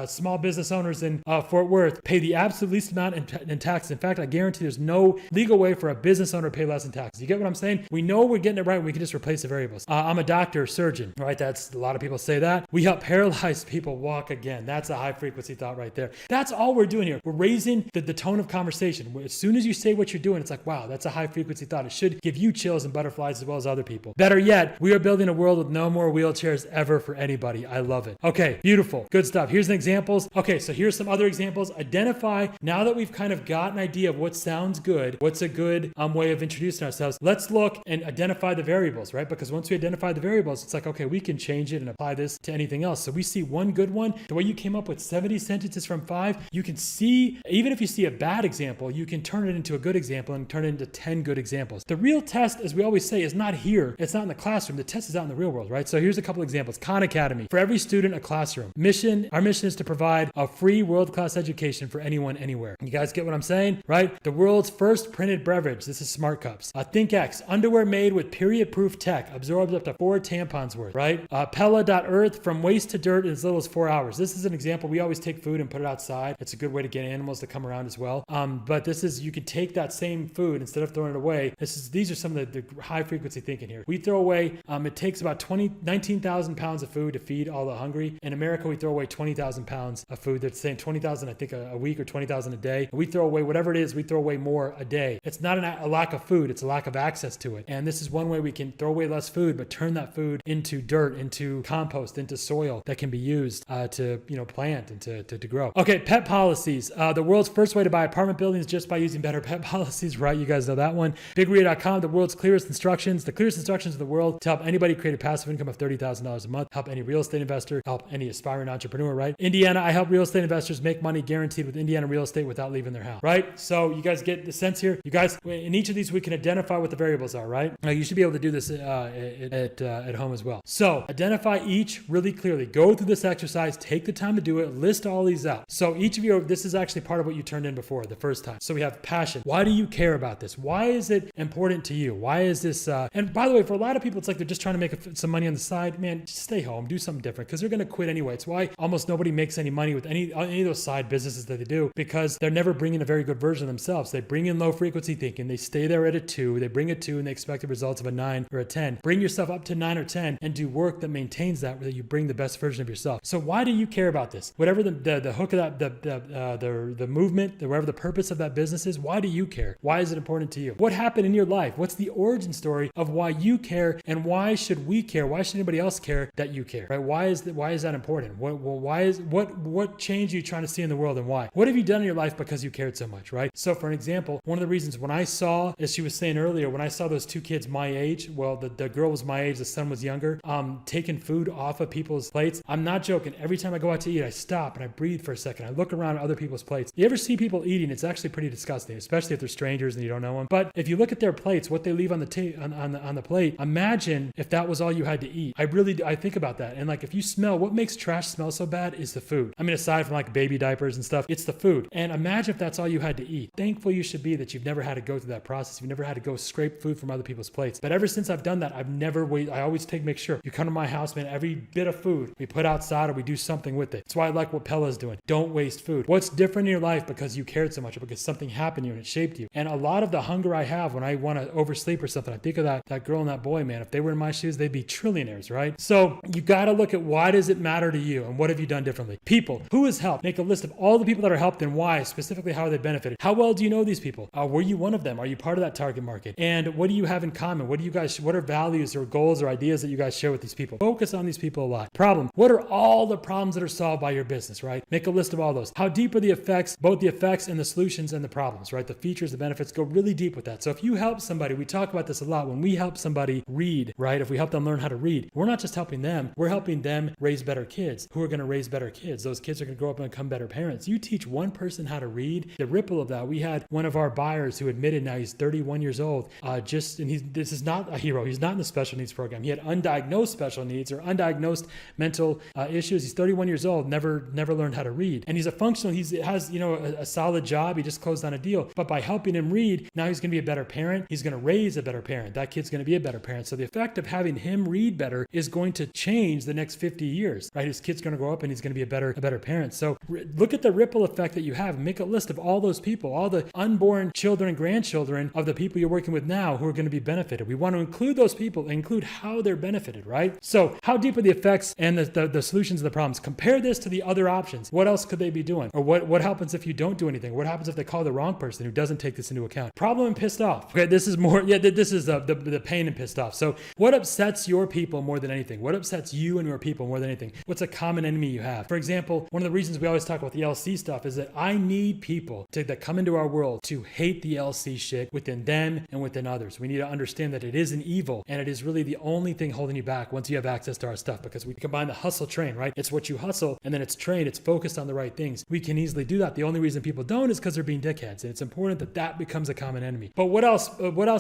small business owners in Fort Worth pay the absolute least amount in taxes. In fact, I guarantee there's no legal way for a business owner to pay less in taxes. You get what I'm saying? We know we're getting it right when we can just replace the variables. I'm a doctor, surgeon, right? That's a lot of people say that. We help paralyzed people walk again. That's a high frequency thought right there. That's all we're doing here. We're raising the tone of conversation. As soon as you say what you're doing, it's like, wow, that's a high frequency thought. It should give you chills and butterflies as well as other people. Better yet, we are building a world with no more wheelchairs ever for anybody. I love it. Okay, beautiful. Good stuff. Here's some examples. Okay, so here's some other examples. Identify, now that we've kind of got an idea of what sounds good, what's a good way of introducing ourselves, let's look and identify the variables, right? Because once we identify the variables, it's like, okay, we can change it and apply this to anything else. So we see one good one. The way you came up with 70 sentences from 5, you can see, even if you see a bad example, you can turn it into a good example and turn it into 10 good examples. The real test, as we always say, is not here. It's not in the classroom. The test is out in the real world, right? So here's a couple examples. Khan Academy. For every student, a classroom. Our mission is to provide a free world-class education for anyone, anywhere. You guys get what I'm saying, right? The world's first printed beverage. This is Smart Cups. ThinkX. Underwear made with period-proof tech. Absorbs up to 4 tampons worth, right? Pella.earth. From waste to dirt in as little as 4 hours. This is an example. We always take food and put it outside. It's a good way to get animals to come around as well. But this is, you can take that same food instead of throwing it away. These are some of the high frequency thinking here. We throw away, it takes about 19,000 pounds of food to feed all the hungry. In America, we throw away 20,000 pounds of food. That's saying 20,000, I think, a week, or 20,000 a day. We throw away whatever it is, we throw away more a day. It's not a lack of food, it's a lack of access to it. And this is one way we can throw away less food, but turn that food into dirt, into compost, into soil that can be used to plant and to grow. Okay, pet policies. The world's first way to buy apartment buildings just by using better pet policies, right? You guys know that one. BigRia.com, the world's clearest instructions. The clearest instructions in the world to help anybody create a passive income of $30,000 a month, help any real estate investor, help any aspiring entrepreneur, right? Indiana, I help real estate investors make money guaranteed with Indiana real estate without leaving their house, right? So you guys get the sense here. You guys, in each of these, we can identify what the variables are, right? Now, you should be able to do this at home as well. So identify each really clearly. Go through this exercise, take the time to do it, list all these out. So each of you, this is actually part of what you turned in before the first time. So we have passion. Why do you care about this? Why is it important to you? Why is this, and by the way, for a lot of people, it's like they're just trying to make some money on the side. Man, just stay home, do something different, because they're going to quit anyway. It's why almost nobody makes any money with any of those side businesses that they do, because they're never bringing a very good version of themselves. They bring in low frequency thinking. They stay there at a 2. They bring a 2 and they expect the results of a 9 or a 10. Bring yourself up to 9 or 10 and do work that maintains that, where you bring the best version of yourself. So why do you care about this? Whatever the hook of that, the movement, whatever the purpose of that business is, why do you care? Why is it important to you? What happened in your life? What's the origin story of why you care, and why should we care? Why should anybody else care that you care? Right? Why is that important? What change are you trying to see in the world, and why? What have you done in your life because you cared so much, right? right? So for an example, one of the reasons when I saw, as she was saying earlier, when I saw those two kids my age, well, the girl was my age, the son was younger, taking food off of people's plates, I'm not joking. Every time I go out to eat, I stop and I breathe for a second. I look around at other people's plates. You ever see people eating? It's actually pretty disgusting, especially if they're strangers and you don't know them. But if you look at their plates, what they leave on the plate, imagine if that was all you had to eat. I think about that. And like, if you smell, what makes trash smell so bad is the food. I mean, aside from like baby diapers and stuff, it's the food. And imagine if that's all you had to eat. Thankful you should be that you've never had to go through that process. You've never had to go scrape food from other people's plates. But ever since I've done that, I've never waited. I always make sure you come to my house, man, every bit of food we put outside or we do something with it. That's why I like what Pella's doing. Don't waste food. What's different in your life because you cared so much or because something happened to you and it shaped you? And a lot of the hunger I have when I want to oversleep or something, I think of that girl and that boy, man. If they were in my shoes, they'd be trillionaires, right? So you got to look at why does it matter to you and what have you done differently? People. Who has helped? Make a list of all the people that are helped and why, specifically how they benefited. How well do you know these people? Were you one of them? Are you part of that target market? And what do you have in common? What are values or goals or ideas that you guys share with these people? Focus on these people a lot. Problem. What are all the problems that are solved by your business, right? Make a list of all those. How deep are the effects, both the effects and the solutions and the problems, right? The features, the benefits, go really deep with that. So if you help somebody, we talk about this a lot, when we help somebody read, right? If we help them learn how to read, we're not just helping them, we're helping them raise better kids who are going to raise better kids. Those kids are going to grow up and become better parents. You teach one person how to read, the ripple of that. We had one of our buyers who admitted now he's 31 years old, this is not a hero. He's not in the special needs program. He had undiagnosed special needs or undiagnosed mental issues. He's 31 years old, never learned how to read. And he's a functional, he has, a solid job. He just closed on a deal. But by helping him read, now he's going to be a better parent. He's going to raise a better parent. That kid's going to be a better parent. So the effect of having him read better is going to change the next 50 years, right? His kid's going to grow up and he's going to be a better parent. So look at the ripple effect that you have and make a list of all those people, all the unborn children and grandchildren of the people you're working with now who are going to be benefited. We want to include those people and include how they're benefited, right? So how deep are the effects and the solutions of the problems? Compare this to the other options. What else could they be doing? Or what happens if you don't do anything? What happens if they call the wrong person who doesn't take this into account? Problem and pissed off. Okay, this is more, this is the pain and pissed off. So what upsets your people more than anything? What upsets you and your people more than anything? What's a common enemy you have? For example, one of the reasons we always talk about the LC stuff is that I need people that come into our world to hate the LC shit within them and within others. We need to understand that it is an evil and it is really the only thing holding you back once you have access to our stuff, because we combine the hustle train, right? It's what you hustle and then it's trained, it's focused on the right things. We can easily do that. The only reason people don't is because they're being dickheads, and it's important that that becomes a common enemy. But what else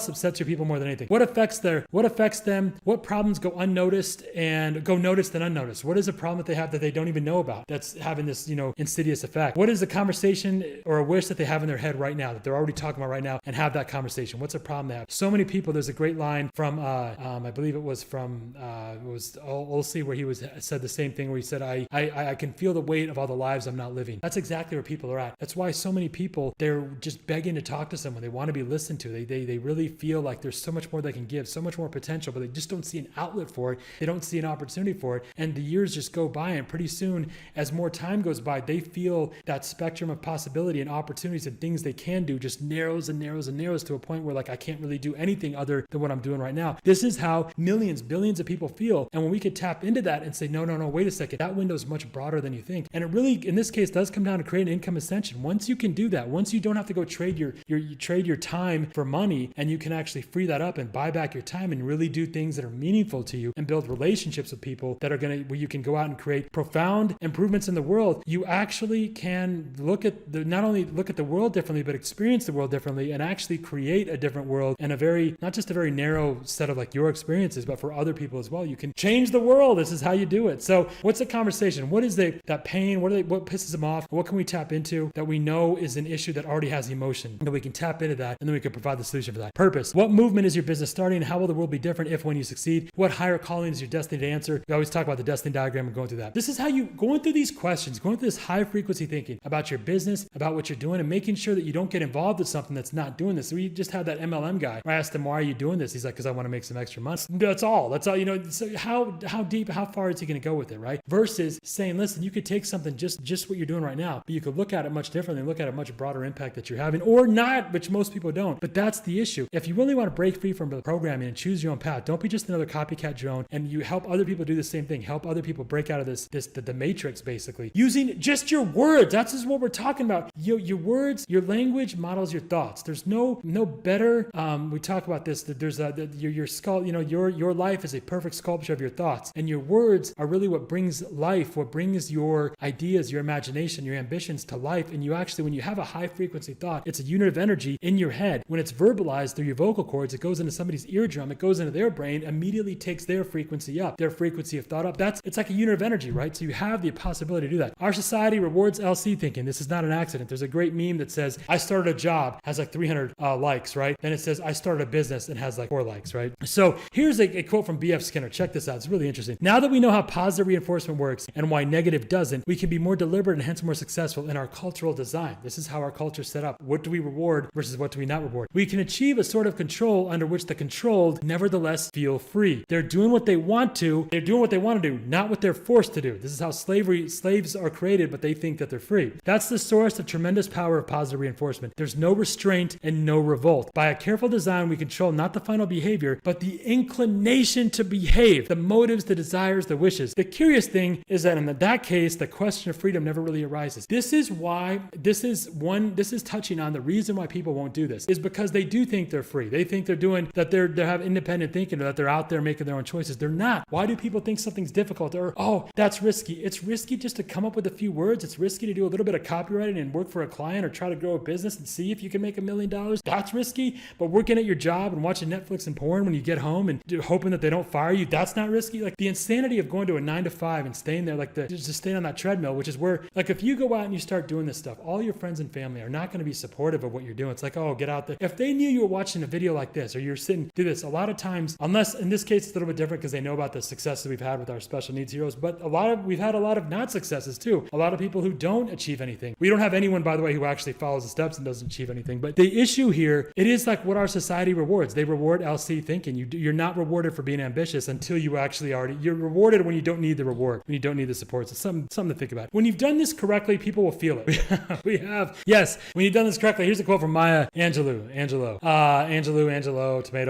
upsets your people more than anything? What affects them? What problems go unnoticed and go noticed and unnoticed? What is a problem that they have that they don't even know about that's having this, insidious effect? What is a conversation or a wish that they have in their head right now that they're already talking about right now and have that conversation? What's a problem they have? So many people, there's a great line from, I believe it was from, Olsey, where he said the same thing, where he said, I can feel the weight of all the lives I'm not living. That's exactly where people are at. That's why so many people, they're just begging to talk to someone. They want to be listened to. They really feel like there's so much more they can give, so much more potential, but they just don't see an outlet for it. They don't see an opportunity for it. And the years just go by, and pretty soon, as more time goes by, they feel that spectrum of possibility and opportunities and things they can do just narrows and narrows and narrows to a point where, like, I can't really do anything other than what I'm doing right now. This is how millions, billions of people feel. And when we could tap into that and say, no, wait a second, that window is much broader than you think. And it really, in this case, does come down to create an income ascension. Once you can do that, once you don't have to go trade your time for money, and you can actually free that up and buy back your time and really do things that are meaningful to you and build relationships with people that are where you can go out and create profound improvements in the world, you actually can not only look at the world differently, but experience the world differently and actually create a different world and not just a very narrow set of like your experiences, but for other people as well. You can change the world. This is how you do it. So what's the conversation? What is that pain? What pisses them off? What can we tap into that we know is an issue that already has emotion, that we can tap into that, and then we can provide the solution for that. Purpose. What movement is your business starting? How will the world be different if when you succeed? What higher calling is your destiny to answer? We always talk about the destiny diagram and going through that. This is how you going through these questions, going through this high frequency thinking about your business, about what you're doing, and making sure that you don't get involved with something that's not doing this. So we just had that MLM guy. I asked him, why are you doing this? He's like, because I want to make some extra money. That's all. So how deep, how far is he going to go with it, right? Versus saying, listen, you could take something just what you're doing right now, but you could look at it much differently, look at a much broader impact that you're having, or not, which most people don't. But that's the issue. If you really want to break free from the programming and choose your own path, don't be just another copycat drone, and you help other people do the same thing. Help other people break out of the matrix, basically, using just your words. That's just what we're talking about. Your words your language models your thoughts. There's no better, we talk about this, that there's your skull, your life is a perfect sculpture of your thoughts, and your words are really what brings life, what brings your ideas, your imagination, your ambitions to life. And you actually, when you have a high frequency thought, it's a unit of energy in your head. When it's verbalized through your vocal cords, it goes into somebody's eardrum, it goes into their brain, immediately takes their frequency up, their frequency of thought up. It's like a unit of energy, right? So you have the possibility to do that. Our society rewards LC thinking. This is not an accident. There's a great meme that says, I started a job, has like 300 likes, right? Then it says, I started a business and has like 4 likes, right? So here's a quote from B.F. Skinner. Check this out. It's really interesting. Now that we know how positive reinforcement works and why negative doesn't, we can be more deliberate and hence more successful in our cultural design. This is how our culture is set up. What do we reward versus what do we not reward? We can achieve a sort of control under which the controlled nevertheless feel free. They're doing what they want to. They're doing what they want to do, not what they're forced to do. This is how slaves are created, but they think that they're free. That's the source of tremendous power of positive reinforcement. There's no restraint and no revolt. By a careful design, we control not the final behavior, but the inclination to behave, the motives, the desires, the wishes. The curious thing is that in that case, the question of freedom never really arises. This is touching on the reason why people won't do this, is because they do think they're free. They think they have independent thinking, or that they're out there making their own choices. They're not. Why do people think something's difficult? Or, oh, that's risky. It's risky just to come up with a few words. It's risky to do a little bit of copywriting and work for a client or try to grow a business and see if you can make $1 million. That's risky. But working at your job and watching Netflix and porn when you get home and hoping that they don't fire you, that's not risky. Like the insanity of going to a 9 to 5 and staying there, just staying on that treadmill, which is where, like, if you go out and you start doing this stuff, all your friends and family are not going to be supportive of what you're doing. It's like, oh, get out there. If they knew you were watching a video like this, or you're sitting, do this, a lot of times, unless in this case it's a little bit different because they know about the successes we've had with our special needs heroes, but we've had a lot of not successes too. A lot of people who don't achieve anything. We don't have anyone, by the way, who actually follows the steps and doesn't achieve anything. But the issue here, it is like what our society rewards. They reward LC thinking. You're not rewarded for being ambitious until you actually you're rewarded when you don't need the reward, when you don't need the support. So something to think about. When you've done this correctly, people will feel it. Yes, when you've done this correctly, here's a quote from Maya Angelou,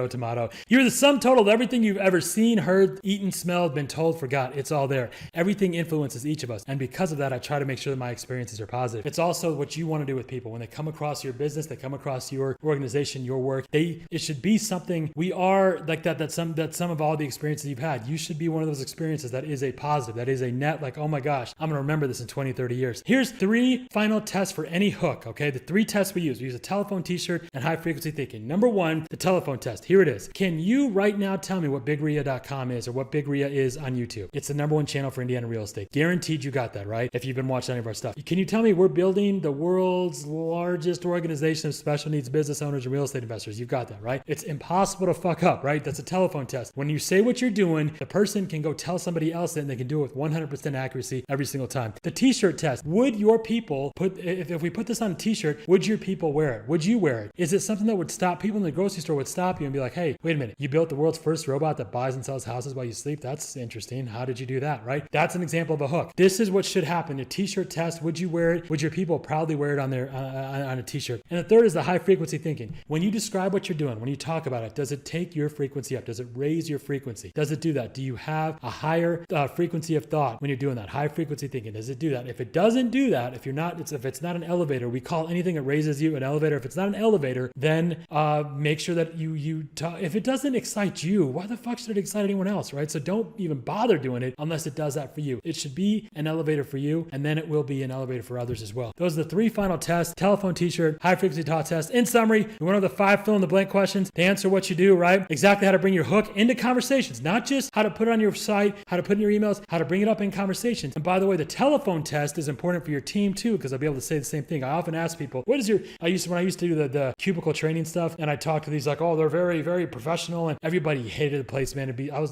tomato. You're the sum total of everything you've ever seen, heard, eaten, smelled, been told, forgot. It's all there. Everything influences each of us. And because of that, I try to make sure that my experiences are positive. It's also what you want to do with people. When they come across your business, they come across your organization, your work, it should be something we are like that some of all the experiences you've had. You should be one of those experiences that is a positive, that is a net, like, oh my gosh, I'm going to remember this in 20, 30 years. Here's 3 final tests for any hook, okay? The 3 tests we use. We use a telephone, t-shirt, and high frequency thinking. Number 1, the telephone test. Here it is. Can you right now tell me what bigria.com is or what Big Ria is on YouTube? It's the number 1 channel for Indiana real estate. Guaranteed you got that, right? If you've been watching any of our stuff. Can you tell me we're building the world's largest organization of special needs business owners and real estate investors? You've got that, right? It's impossible to fuck up, right? That's a telephone test. When you say what you're doing, the person can go tell somebody else it and they can do it with 100% accuracy every single time. The t-shirt test. Would your people if we put this on a t-shirt, would your people wear it? Would you wear it? Is it something that would stop people in the grocery store would stop you and be like, hey, wait a minute, you built the world's first robot that buys and sells houses while you sleep? That's interesting. How did you do that, right? That's an example of a hook. This is what should happen. A t-shirt test. Would you wear it? Would your people proudly wear it on their on a t-shirt? And the third is the high frequency thinking. When you describe what you're doing, when you talk about it, does it take your frequency up? Does it raise your frequency? Does it do that? Do you have a higher frequency of thought when you're doing that? High frequency thinking. Does it do that? If it doesn't do that, if it's not an elevator, we call anything that raises you an elevator. If it's not an elevator, then make sure that you talk. If it doesn't excite you, why the fuck should it excite anyone else, right? So don't even bother doing it unless it does that for you. It should be an elevator for you, and then it will be an elevator for others as well. Those are the 3 final tests: telephone, t-shirt, high frequency thought test. In summary, we went over the 5 fill in the blank questions to answer what you do, right? Exactly how to bring your hook into conversations, not just how to put it on your site, how to put in your emails, how to bring it up in conversations. And by the way, the telephone test is important for your team too, because I'll be able to say the same thing. I often ask people, when I used to do the cubicle training stuff, and I talked to these like, oh, they're very, very professional, and everybody hated the place, man.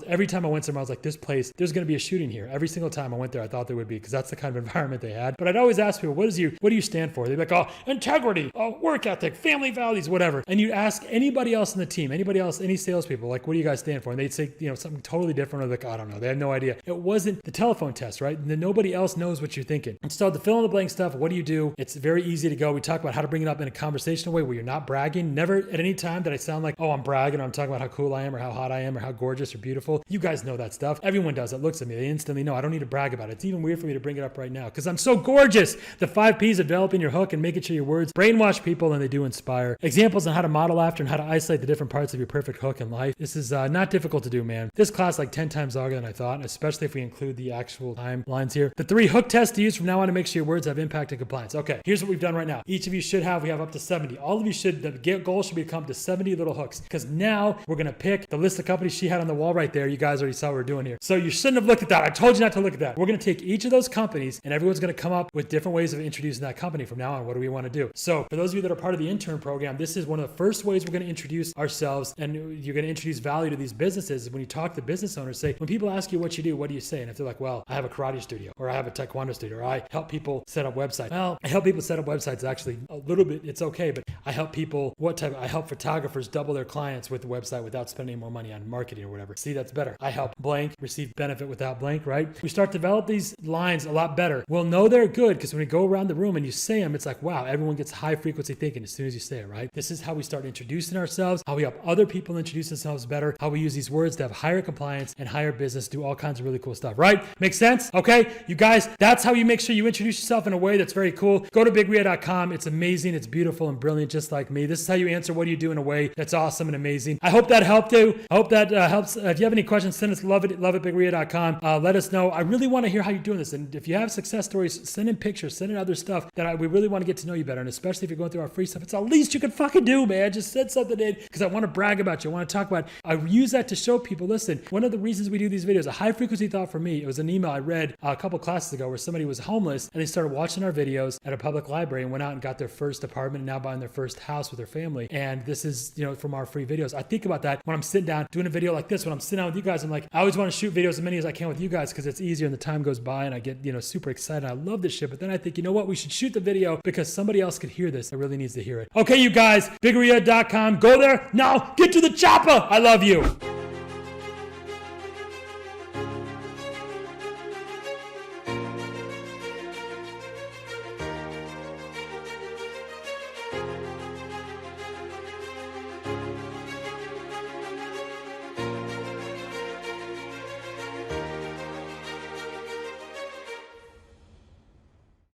Every time I went somewhere, I was like, this place, there's going to be a shooting here. Every single time I went there, I thought there would be, because that's the kind of environment they had. But I'd always ask people, what do you stand for? They'd be like, oh, integrity, oh, work ethic, family values, whatever. And you ask anybody else in the team, anybody else, any salespeople, like, what do you guys stand for? And they'd say, something totally different, or like, I don't know, they have no idea. It wasn't the telephone test, right? And then nobody else knows what you're thinking. And so the fill in the blank stuff, what do you do? It's very easy to go. We talk about how to bring it up in a conversational way where you're not bragging. Never at any time that I sound like, oh, I'm bragging, or I'm talking about how cool I am, or how hot I am, or how gorgeous or beautiful. You guys know that stuff. Everyone does it. Looks at me. They instantly know. I don't need to brag about it. It's even weird for me to bring it up right now because I'm so gorgeous. The 5 P's of developing your hook and making sure your words brainwash people and they do inspire. Examples on how to model after and how to isolate the different parts of your perfect hook in life. This is not difficult to do, man. This class like 10 times longer than I thought, especially if we include the actual timelines here. The 3 hook tests to use from now on to make sure your words have impact and compliance. Okay, here's what we've done right now. Each of you we have up to 70. All of you the goal should be to come to 70 little hooks, because now we're going to pick the list of companies she had on the wall right there. You guys already saw what we're doing here. So you shouldn't have looked at that. I told you not to look at that. We're going to take each of those companies and everyone's going to come up with different ways of introducing that company from now on. What do we want to do? So for those of you that are part of the intern program, this is one of the first ways we're going to introduce ourselves, and you're going to introduce value to these businesses. When you talk to business owners, say, when people ask you what you do, what do you say? And if they're like, well, I have a karate studio, or I have a taekwondo studio, or I help people set up websites. Well, I help people set up websites actually a little bit, it's okay, but I help people, I help photographers double their clients with the website without spending more money on marketing or whatever. See, that's better. I help blank receive benefit without blank, right? We start to develop these lines a lot better. We'll know they're good because when we go around the room and you say them, it's like, wow, everyone gets high frequency thinking as soon as you say it, right? This is how we start introducing ourselves, how we help other people introduce themselves better, how we use these words to have higher compliance and higher business, do all kinds of really cool stuff, right? Makes sense? Okay, you guys, that's how you make sure you introduce yourself in a way that's very cool. Go to bigria.com. It's amazing. It's beautiful and brilliant, just like me. This is how you answer what do you do in a way that's awesome and amazing. I hope that helped you. I hope that helps. If you have any questions, send us love at bigria.com. Let us know. I really want to hear how you're doing this. And if you have success stories, send in pictures, send in other stuff that we really want to get to know you better. And especially if you're going through our free stuff, it's the least you can fucking do, man. Just send something in because I want to brag about you. I want to talk about it. I use that to show people, listen, one of the reasons we do these videos, a high frequency thought for me, it was an email I read a couple classes ago where somebody was homeless and they started watching our videos at a public library and went out and got their first apartment and now buying their first house with their family. And this is, from our free videos. I think about that when I'm sitting down doing a video like this, when I'm sitting down with you guys, I'm like, I always want to shoot videos as many as I can with you guys because it's easier and the time goes by and I get, super excited. I love this shit. But then I think, you know what? We should shoot the video because somebody else could hear this that really needs to hear it. Okay, you guys, bigria.com. Go there now. Get to the chopper. I love you.